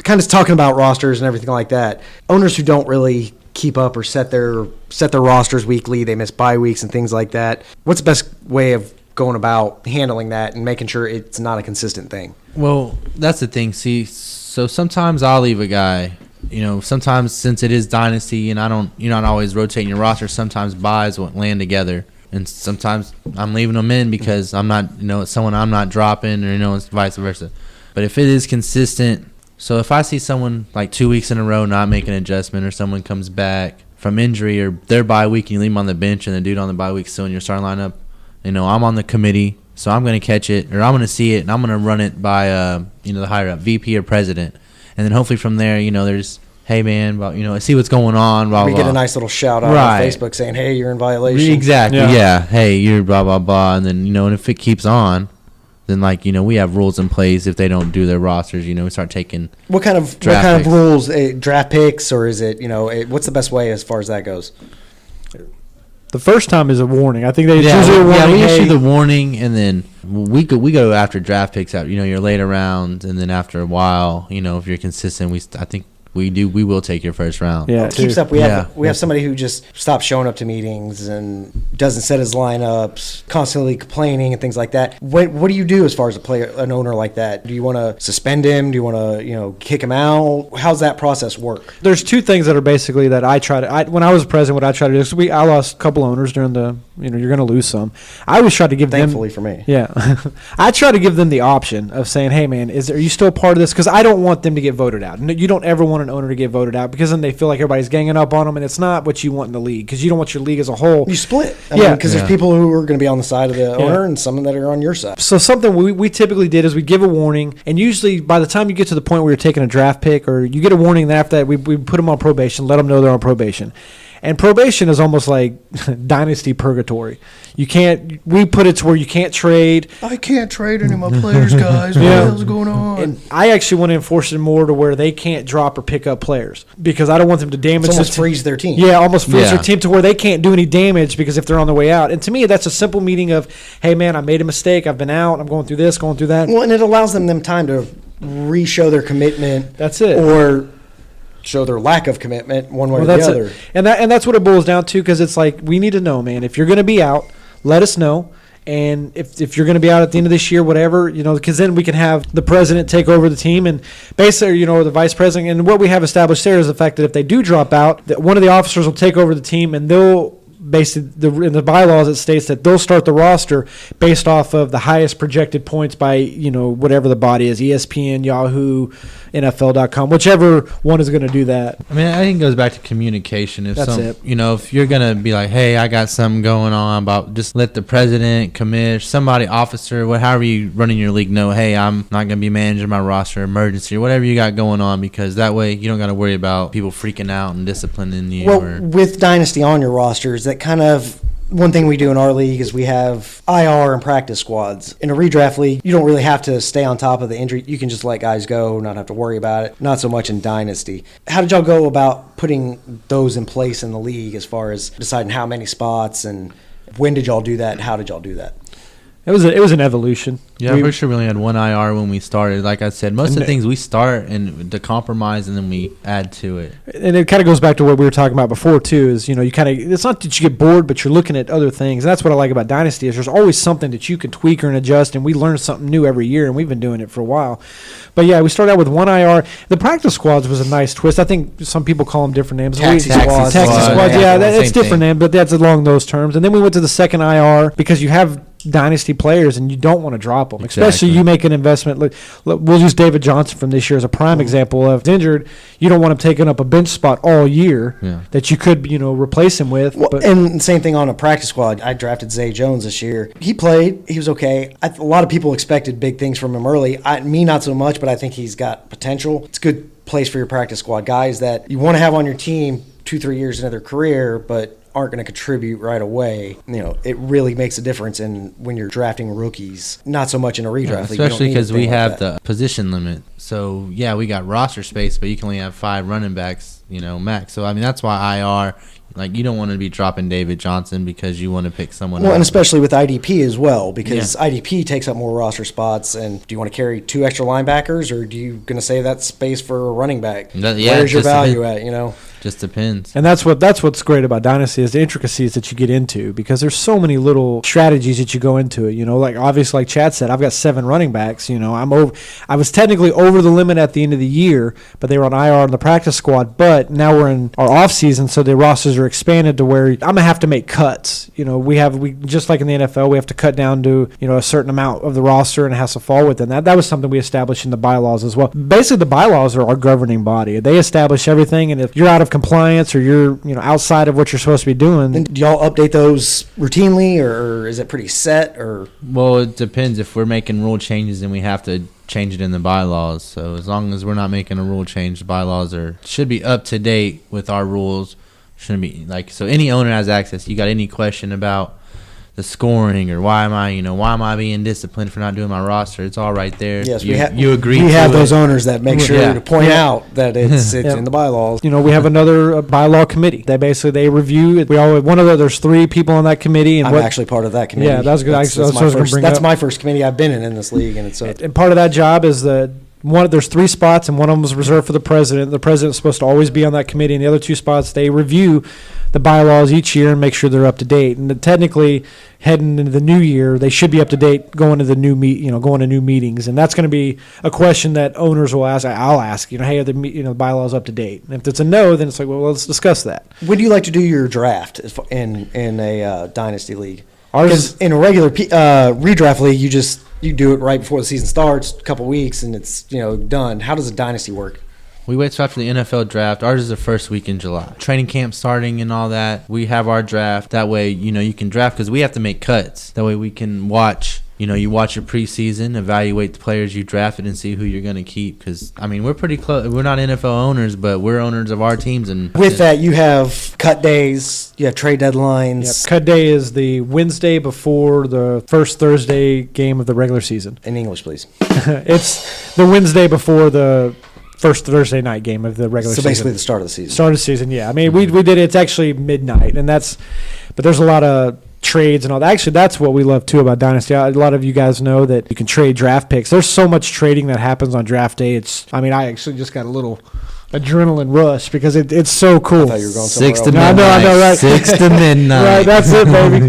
kind of talking about rosters and everything like that. Owners who don't really keep up or set their rosters weekly, they miss bye weeks and things like that. What's the best way of going about handling that and making sure it's not a consistent thing? Well, that's the thing. See, so sometimes I'll leave a guy. Sometimes since it is Dynasty and you're not always rotating your roster, sometimes buys won't land together. And sometimes I'm leaving them in because I'm not, it's someone I'm not dropping, or, it's vice versa. But if it is consistent, so if I see someone like 2 weeks in a row not make an adjustment, or someone comes back from injury or their bye week and you leave them on the bench and the dude on the bye week still in your starting lineup, I'm on the committee, so I'm going to catch it, or I'm going to see it, and I'm going to run it by, the higher up, VP or president. And then hopefully from there, there's, hey, man, I see what's going on, blah, blah. We get a nice little shout out on Facebook saying, hey, you're in violation. Exactly, yeah. Hey, you're blah, blah, blah. And then, and if it keeps on, then, we have rules in place. If they don't do their rosters, we start taking What kind of rules? Draft picks, or is it, what's the best way as far as that goes? The first time is a warning. I think usually a warning. Yeah, we issue the warning, and then we go after draft picks out, your later rounds, and then after a while, if you're consistent, I think we will take your first round. Yeah, it keeps up. We have somebody who just stops showing up to meetings and doesn't set his lineups, constantly complaining and things like that. What do you do as far as an owner like that? Do you want to suspend him? Do you want to kick him out? How's that process work? There's two things that are basically that I try to. When I was president, what I try to do is I lost a couple owners during the. You're going to lose some. I always try to give Thankfully for me. Yeah, I try to give them the option of saying, hey man, are you still part of this? Because I don't want them to get voted out. You don't ever want an owner to get voted out, because then they feel like everybody's ganging up on them, and it's not what you want in the league, because you don't want your league as a whole. You split. Because there's people who are going to be on the side of the owner and some that are on your side. So something we typically did is we give a warning, and usually by the time you get to the point where you're taking a draft pick, or you get a warning, that after that we put them on probation, let them know they're on probation. And probation is almost like dynasty purgatory. We put it to where you can't trade. I can't trade any of my players, guys. What the hell's going on? And I actually want to enforce it more to where they can't drop or pick up players, because I don't want them to damage. Almost freeze their team. Yeah, almost freeze their team to where they can't do any damage, because if they're on their way out. And to me, that's a simple meeting of, hey man, I made a mistake. I've been out. I'm going through this, going through that. Well, and it allows them time to re-show their commitment. That's it. Or show their lack of commitment one way or the other. And that's what it boils down to, because it's like, we need to know, man, if you're going to be out, let us know. And if you're going to be out at the end of this year, whatever, because then we can have the president take over the team, and basically, the vice president. And what we have established there is the fact that if they do drop out, that one of the officers will take over the team, and they'll basically, in the bylaws, it states that they'll start the roster based off of the highest projected points by, whatever the body is, ESPN, Yahoo, NFL.com, whichever one is going to do that. I mean, I think it goes back to communication. That's it. If you're going to be like, hey, I got something going on, about just let the president, commish, somebody, officer, however you running your league know, hey, I'm not going to be managing my roster, emergency, or whatever you got going on, because that way you don't got to worry about people freaking out and disciplining you. Well, with Dynasty on your rosters, that kind of one thing we do in our league is we have IR and practice squads. In a redraft league, you don't really have to stay on top of the injury. You can just let guys go, not have to worry about it. Not so much in Dynasty. How did y'all go about putting those in place in the league, as far as deciding how many spots, and when did y'all do that, and how did y'all do that? It was an evolution. Yeah, I'm pretty sure we only had one IR when we started. Like I said, most of the things we start and to compromise, and then we add to it. And it kind of goes back to what we were talking about before too. Is you kind of, it's not that you get bored, but you're looking at other things. And that's what I like about Dynasty, is there's always something that you can tweak or adjust, and we learn something new every year, and we've been doing it for a while. But yeah, we started out with one IR. The practice squads was a nice twist. I think some people call them different names. Taxi squads. Yeah, it's different name, but that's along those terms. And then we went to the second IR, because you have Dynasty players and you don't want to drop them, especially you make an investment. Look, we'll use David Johnson from this year as a prime example of injured. You don't want him taking up a bench spot all year that you could replace him with. Well, and same thing on a practice squad. I drafted Zay Jones this year. He played. He was okay. A lot of people expected big things from him early. Me, not so much, but I think he's got potential. It's a good place for your practice squad. Guys that you want to have on your team 2-3 years into their career, but aren't going to contribute right away, it really makes a difference in when you're drafting rookies. Not so much in a redraft league, especially because we have the the position limit. So yeah, we got roster space, but you can only have 5 running backs, max. So I mean, that's why IR. Like, you don't want to be dropping David Johnson because you want to pick someone Well, else. and especially with IDP as well, because IDP takes up more roster spots. And do you want to carry 2 extra linebackers, or do you going to save that space for a running back? Where's your value at, Just depends. And that's what's great about Dynasty is the intricacies that you get into, because there's so many little strategies that you go into it. Like obviously, like Chad said, I've got 7 running backs. I was technically over the limit at the end of the year, but they were on IR on the practice squad. But now we're in our off season, so the rosters are expanded to where I'm gonna have to make cuts. We just like in the NFL, we have to cut down to a certain amount of the roster, and it has to fall within that. That was something we established in the bylaws as well. Basically, the bylaws are our governing body. They establish everything, and if you're out of compliance or you're outside of what you're supposed to be doing, And do y'all update those routinely, or is it pretty set? Or Well, it depends. If we're making rule changes, then we have to change it in the bylaws. So as long as we're not making a rule change, the bylaws should be up to date with our rules. Shouldn't be so any owner has access. You got any question about the scoring or why am I being disciplined for not doing my roster? It's all right there. yes, you agree. We have to those it. owners that make sure to point out that it's in the bylaws. we have another bylaw committee. They review it. There's 3 people on that committee, and I'm actually part of that committee. Yeah, that's good. That's my first committee I've been in this league, and it's and part of that job is there's 3 spots, and one of them is reserved for the president. The president's supposed to always be on that committee, and the other 2 spots, they review the bylaws each year and make sure they're up to date. And technically, heading into the new year, they should be up to date going to the going to new meetings. And that's going to be a question that owners will ask. I'll ask, hey, are the bylaws up to date? And if it's a no, then it's like, well, let's discuss that. When do you like to do your draft in a dynasty league? Ours Because in a regular redraft league, you do it right before the season starts, a couple weeks, and it's done. How does a dynasty work? We wait till after the NFL draft. Ours is the first week in July. Training camp starting and all that. We have our draft. That way, you can draft because we have to make cuts. That way we can watch. You watch your preseason, evaluate the players you drafted, and see who you're going to keep. Because, we're pretty close. We're not NFL owners, but we're owners of our teams. And With that, you have cut days, you have trade deadlines. Cut day is the Wednesday before the first Thursday game of the regular season. In English, please. It's the Wednesday before the first Thursday night game of the regular season. So basically the start of the season. Start of the season, yeah. We did it. It's actually midnight, but there's a lot of trades and all that. Actually, that's what we love too about Dynasty. A lot of you guys know that you can trade draft picks. There's so much trading that happens on draft day. I actually just got a little adrenaline rush because it's so cool. I thought you were going somewhere 6 to else. midnight. I know, right? 6 to midnight. Right, that's it, baby.